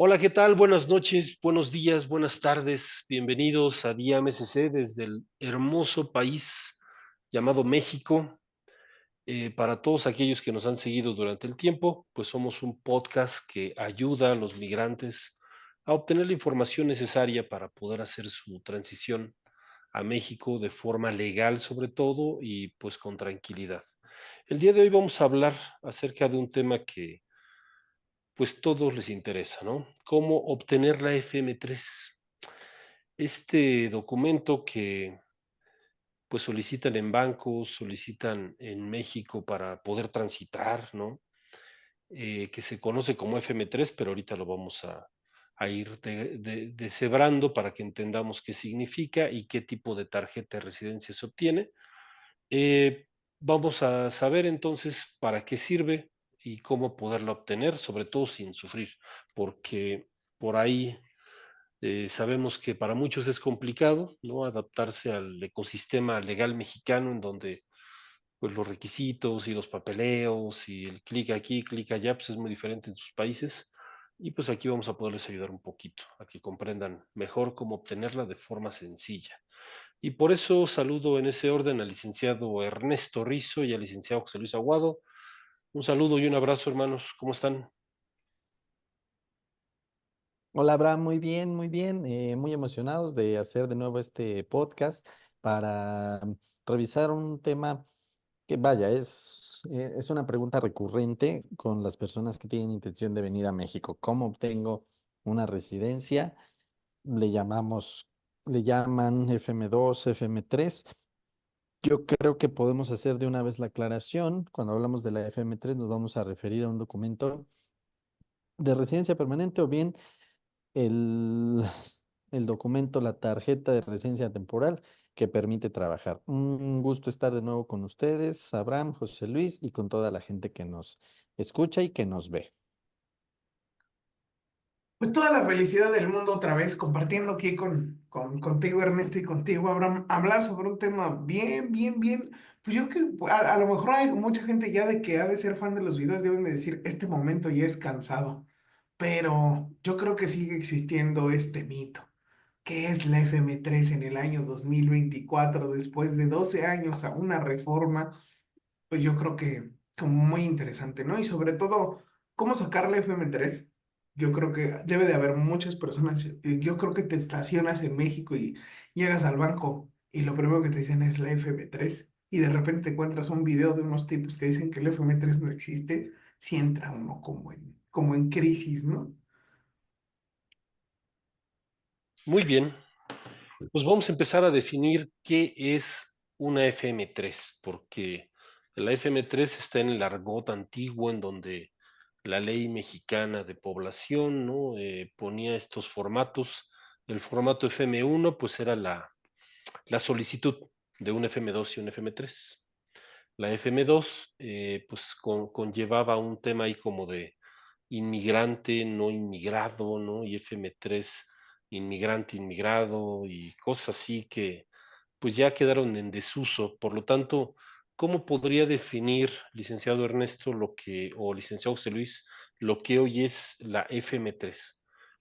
Hola, ¿qué tal? Buenas noches, buenos días, buenas tardes. Bienvenidos a Día MSC desde el hermoso país llamado México. Para todos aquellos que nos han seguido durante el tiempo, pues somos un podcast que ayuda a los migrantes a obtener la información necesaria para poder hacer su transición a México de forma legal sobre todo y pues con tranquilidad. El día de hoy vamos a hablar acerca de un tema que pues todos les interesa, ¿no? ¿Cómo obtener la FM3? Este documento que pues solicitan en bancos, solicitan en México para poder transitar, ¿no? Que se conoce como FM3, pero ahorita lo vamos a ir deshebrando para que entendamos qué significa y qué tipo de tarjeta de residencia se obtiene. Eh, Vamos a saber entonces para qué sirve y cómo poderla obtener, sobre todo sin sufrir, porque por ahí sabemos que para muchos es complicado, ¿no? Adaptarse al ecosistema legal mexicano en donde pues los requisitos y los papeleos y el clic aquí, clic allá, pues es muy diferente en sus países. Y pues aquí vamos a poderles ayudar un poquito a que comprendan mejor cómo obtenerla de forma sencilla. Y por eso saludo en ese orden al licenciado Ernesto Rizo y al licenciado José Luis Aguado. Un saludo y un abrazo, hermanos. ¿Cómo están? Hola, Abraham, muy bien, muy bien. Muy emocionados de hacer de nuevo este podcast para revisar un tema que, vaya, es una pregunta recurrente con las personas que tienen intención de venir a México. ¿Cómo obtengo una residencia? Le llamamos, le llaman FM2, FM3. Yo creo que podemos hacer de una vez la aclaración. Cuando hablamos de la FM3 nos vamos a referir a un documento de residencia permanente o bien el, el documento, la tarjeta de residencia temporal que permite trabajar. Un gusto estar de nuevo con ustedes, Abraham, José Luis y con toda la gente que nos escucha y que nos ve. Pues toda la felicidad del mundo otra vez, compartiendo aquí contigo, Ernesto, y contigo, Abraham, hablar sobre un tema bien, pues yo que a lo mejor hay mucha gente ya de que ha de ser fan de los videos, deben de decir, este momento ya es cansado, pero yo creo que sigue existiendo este mito. ¿Qué es la FM3 en el año 2024 después de 12 años a una reforma? Pues yo creo que como muy interesante, ¿no? Y sobre todo, ¿cómo sacar la FM3? Yo creo que debe de haber muchas personas. Yo creo que te estacionas en México y llegas al banco y lo primero que te dicen es la FM3 y de repente te encuentras un video de unos tipos que dicen que la FM3 no existe, si entra uno como en crisis, ¿no? Muy bien, pues vamos a empezar a definir qué es una FM3, porque la FM3 está en el argot antiguo en donde la ley mexicana de población, ¿no? Ponía estos formatos. El formato FM1 pues era la solicitud de un FM2 y un FM3. La FM2 pues conllevaba un tema ahí como de inmigrante, no inmigrado, ¿no? Y FM3 inmigrante, inmigrado y cosas así que pues ya quedaron en desuso. Por lo tanto, ¿cómo podría definir, licenciado Ernesto, o licenciado José Luis, lo que hoy es la FM3?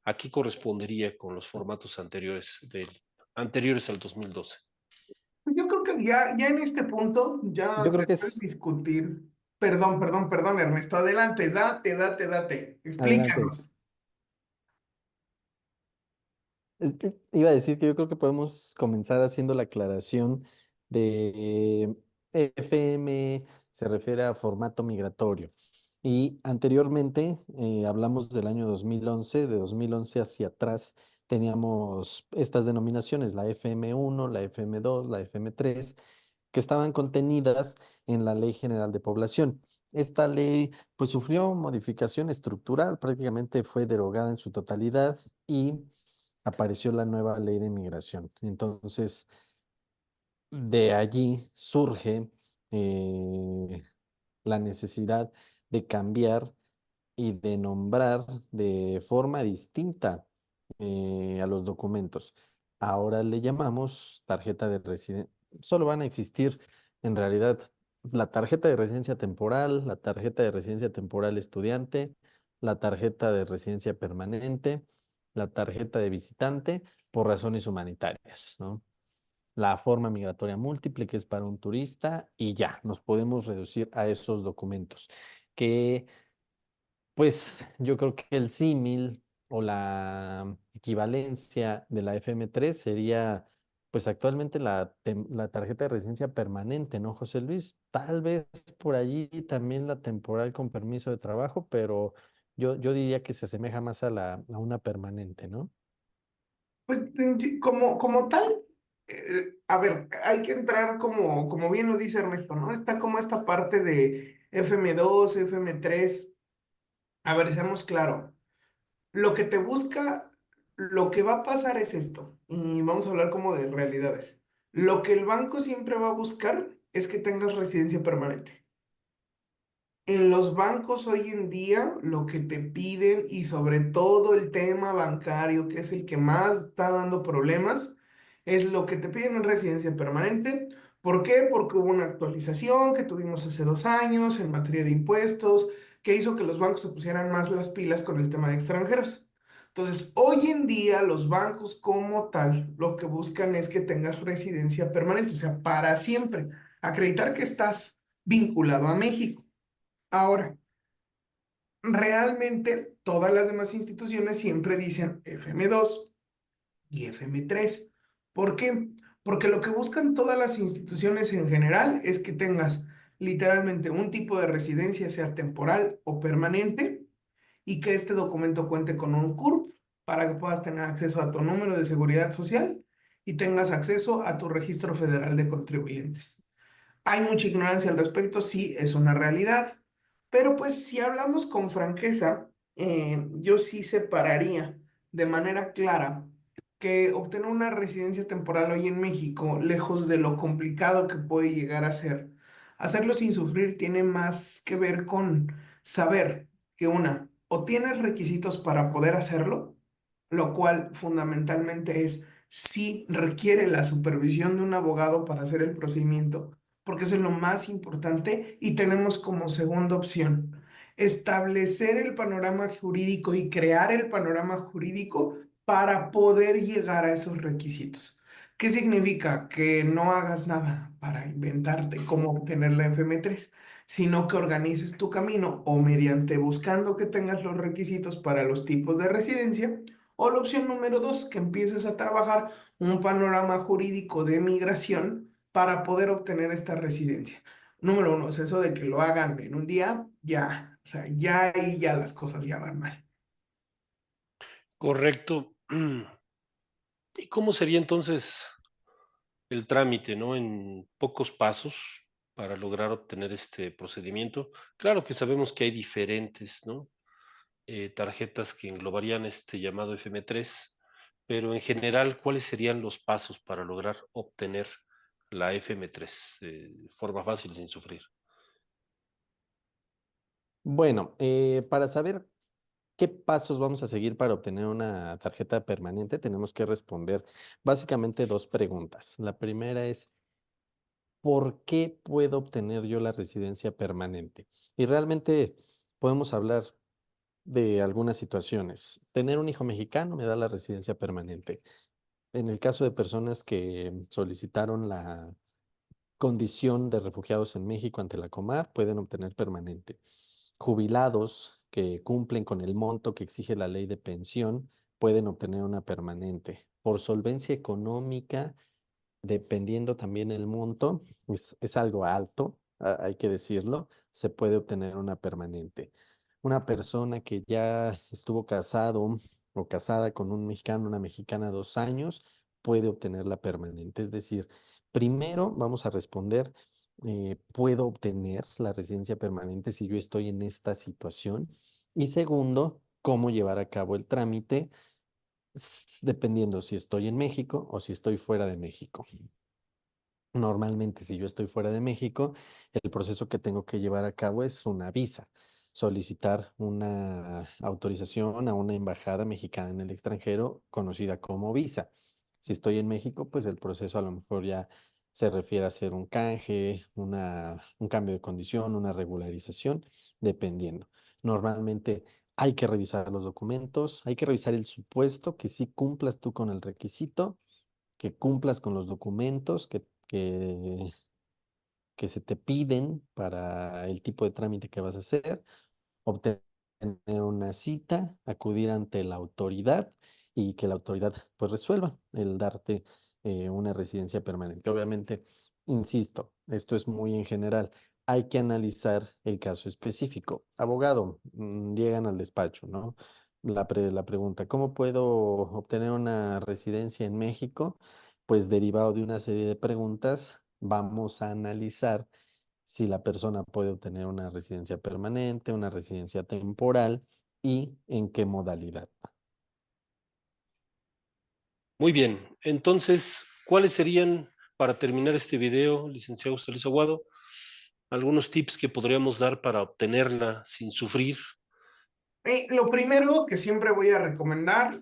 ¿A qué correspondería con los formatos anteriores al 2012? Yo creo que ya en este punto, ya Yo creo que después de es, discutir, perdón, Ernesto, adelante, date, adelante. explícanos. Iba a decir que yo creo que podemos comenzar haciendo la aclaración de FM, se refiere a formato migratorio. Y anteriormente hablamos del año 2011, de 2011 hacia atrás teníamos estas denominaciones, la FM1, la FM2, la FM3, que estaban contenidas en la Ley General de Población. Esta ley pues sufrió modificación estructural, prácticamente fue derogada en su totalidad y apareció la nueva ley de migración. Entonces, de allí surge eh, la necesidad de cambiar y de nombrar de forma distinta a los documentos. Ahora le llamamos tarjeta de residencia. Solo van a existir en realidad la tarjeta de residencia temporal, la tarjeta de residencia temporal estudiante, la tarjeta de residencia permanente, la tarjeta de visitante por razones humanitarias, ¿no? La forma migratoria múltiple, que es para un turista, y ya, nos podemos reducir a esos documentos, que pues yo creo que el símil o la equivalencia de la FM3 sería, pues actualmente la tarjeta de residencia permanente, ¿no, José Luis? Tal vez por allí también la temporal con permiso de trabajo, pero yo diría que se asemeja más a a una permanente, ¿no? Pues como tal, a ver, hay que entrar como bien lo dice Ernesto, ¿no? Está como esta parte de FM2, FM3. A ver, seamos claro. Lo que te busca, lo que va a pasar es esto. Y vamos a hablar como de realidades. Lo que el banco siempre va a buscar es que tengas residencia permanente. En los bancos hoy en día lo que te piden y sobre todo el tema bancario, que es el que más está dando problemas, es lo que te piden en residencia permanente. ¿Por qué? Porque hubo una actualización que tuvimos hace 2 años en materia de impuestos que hizo que los bancos se pusieran más las pilas con el tema de extranjeros. Entonces, hoy en día los bancos como tal lo que buscan es que tengas residencia permanente, o sea, para siempre, acreditar que estás vinculado a México. Ahora, realmente todas las demás instituciones siempre dicen FM2 y FM3. ¿Por qué? Porque lo que buscan todas las instituciones en general es que tengas literalmente un tipo de residencia, sea temporal o permanente, y que este documento cuente con un CURP para que puedas tener acceso a tu número de seguridad social y tengas acceso a tu registro federal de contribuyentes. Hay mucha ignorancia al respecto, sí, es una realidad, pero pues si hablamos con franqueza, yo sí separaría de manera clara que obtener una residencia temporal hoy en México, lejos de lo complicado que puede llegar a ser, hacerlo sin sufrir tiene más que ver con saber que o tienes requisitos para poder hacerlo, lo cual fundamentalmente es si requiere la supervisión de un abogado para hacer el procedimiento porque eso es lo más importante, y tenemos como segunda opción establecer el panorama jurídico y crear el panorama jurídico para poder llegar a esos requisitos. ¿Qué significa? Que no hagas nada para inventarte cómo obtener la FM3, sino que organices tu camino o mediante buscando que tengas los requisitos para los tipos de residencia, o la opción número dos, que empieces a trabajar un panorama jurídico de migración para poder obtener esta residencia. Número uno, es eso de que lo hagan en un día, ya, o sea, ya ahí ya las cosas ya van mal. Correcto. ¿Y cómo sería entonces el trámite, ¿no? En pocos pasos para lograr obtener este procedimiento. Claro que sabemos que hay diferentes, ¿no? Tarjetas que englobarían este llamado FM3, pero en general, ¿cuáles serían los pasos para lograr obtener la FM3 de forma fácil, sin sufrir? Bueno, para saber qué pasos vamos a seguir para obtener una tarjeta permanente, tenemos que responder básicamente dos preguntas. La primera es, ¿por qué puedo obtener yo la residencia permanente? Y realmente podemos hablar de algunas situaciones. Tener un hijo mexicano me da la residencia permanente. En el caso de personas que solicitaron la condición de refugiados en México ante la Comar, pueden obtener permanente. Jubilados que cumplen con el monto que exige la ley de pensión pueden obtener una permanente. Por solvencia económica, dependiendo también el monto, es algo alto, hay que decirlo, se puede obtener una permanente. Una persona que ya estuvo casado o casada con un mexicano, una mexicana 2 años, puede obtener la permanente. Es decir, primero vamos a responder, ¿puedo obtener la residencia permanente si yo estoy en esta situación? Y segundo, ¿cómo llevar a cabo el trámite? Dependiendo si estoy en México o si estoy fuera de México. Normalmente, si yo estoy fuera de México, el proceso que tengo que llevar a cabo es una visa, solicitar una autorización a una embajada mexicana en el extranjero conocida como visa. Si estoy en México, pues el proceso a lo mejor ya se refiere a hacer un canje, un cambio de condición, una regularización, dependiendo. Normalmente Hay que revisar los documentos, hay que revisar el supuesto, que sí cumplas tú con el requisito, que cumplas con los documentos que se te piden para el tipo de trámite que vas a hacer, obtener una cita, acudir ante la autoridad y que la autoridad pues resuelva el darte una residencia permanente. Obviamente, insisto, esto es muy en general. Hay que analizar el caso específico. Abogado, llegan al despacho, ¿no? La pregunta, ¿cómo puedo obtener una residencia en México? Pues derivado de una serie de preguntas, vamos a analizar si la persona puede obtener una residencia permanente, una residencia temporal y en qué modalidad. Muy bien, entonces, ¿cuáles serían, para terminar este video, licenciado Solís Aguado, algunos tips que podríamos dar para obtenerla sin sufrir? Lo primero que siempre voy a recomendar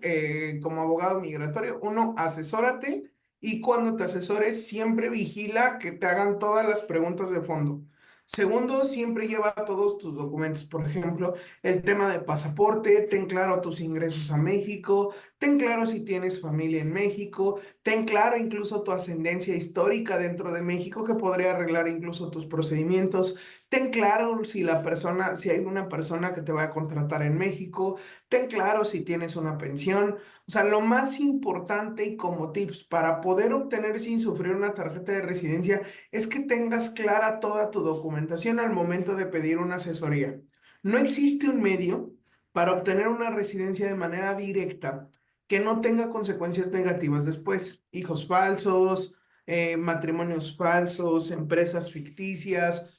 como abogado migratorio, uno, asesórate y cuando te asesores siempre vigila que te hagan todas las preguntas de fondo. Segundo, siempre lleva todos tus documentos, por ejemplo, el tema de pasaporte, ten claro tus ingresos a México, ten claro si tienes familia en México, ten claro incluso tu ascendencia histórica dentro de México que podría arreglar incluso tus procedimientos. Ten claro si la persona, si hay una persona que te va a contratar en México, ten claro si tienes una pensión. O sea, lo más importante y como tips para poder obtener sin sufrir una tarjeta de residencia es que tengas clara toda tu documentación al momento de pedir una asesoría. No existe un medio para obtener una residencia de manera directa que no tenga consecuencias negativas después. Hijos falsos, matrimonios falsos, empresas ficticias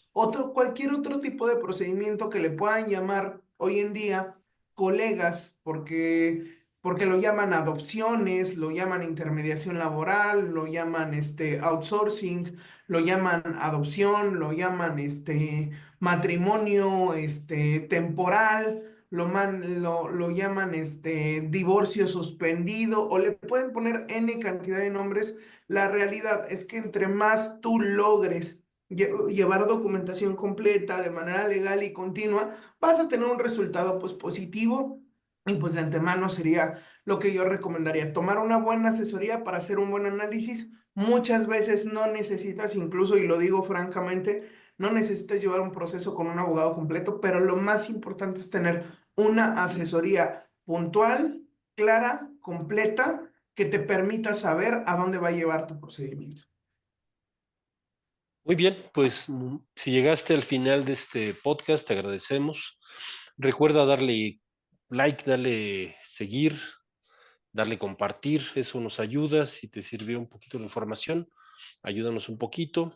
cualquier otro tipo de procedimiento que le puedan llamar hoy en día colegas, porque lo llaman adopciones, lo llaman intermediación laboral, lo llaman outsourcing, lo llaman adopción, lo llaman matrimonio temporal. Lo llaman divorcio suspendido o le pueden poner N cantidad de nombres. La realidad es que entre más tú logres llevar documentación completa de manera legal y continua, vas a tener un resultado pues positivo y pues de antemano sería lo que yo recomendaría, tomar una buena asesoría para hacer un buen análisis. Muchas veces no necesitas, incluso, y lo digo francamente, no necesitas llevar un proceso con un abogado completo, pero lo más importante es tener una asesoría puntual, clara, completa, que te permita saber a dónde va a llevar tu procedimiento. Muy bien, pues si llegaste al final de este podcast, te agradecemos. Recuerda darle like, darle seguir, darle compartir, eso nos ayuda. Si te sirvió un poquito la información, ayúdanos un poquito.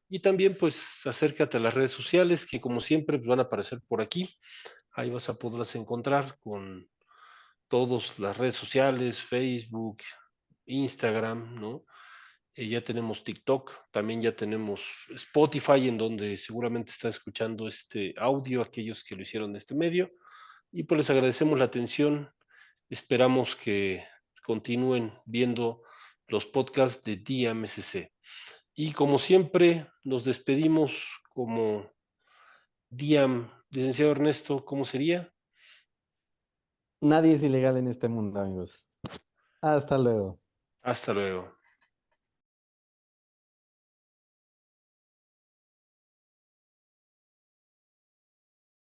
Y también pues acércate a las redes sociales que como siempre pues, van a aparecer por aquí. Ahí vas a poderlas encontrar con todas las redes sociales, Facebook, Instagram, ¿no? Ya tenemos TikTok, también ya tenemos Spotify, en donde seguramente están escuchando este audio aquellos que lo hicieron de este medio. Y pues les agradecemos la atención. Esperamos que continúen viendo los podcasts de DMSC. Y como siempre, nos despedimos como Diam. Licenciado Ernesto, ¿cómo sería? Nadie es ilegal en este mundo, amigos. Hasta luego. Hasta luego.